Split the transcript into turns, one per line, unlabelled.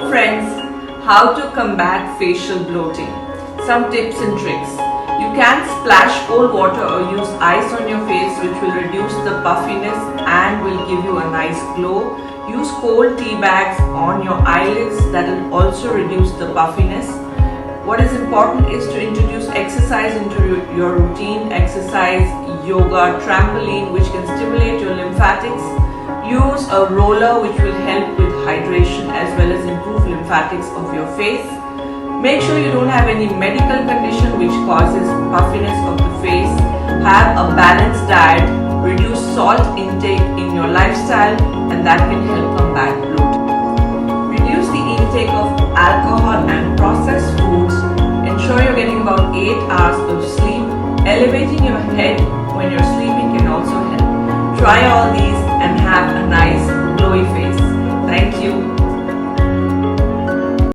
friends, how to combat facial bloating. Some tips and tricks. You can splash cold water or use ice on your face, which will reduce the puffiness and will give you a nice glow. Use cold tea bags on your eyelids, that will also reduce the puffiness. What is important is to introduce exercise into your routine. Exercise, yoga, trampoline, which can stimulate your lymphatics. Use a roller, which will help with hydration as well as improve lymphatics of your face. Make sure you don't have any medical condition which causes puffiness of the face. Have a balanced diet. Reduce salt intake in your lifestyle, and that can help combat bloating. Reduce the intake of alcohol and processed foods. Ensure you're getting about 8 hours of sleep. Elevating your head when you're sleeping can also help. Try all these and have a nice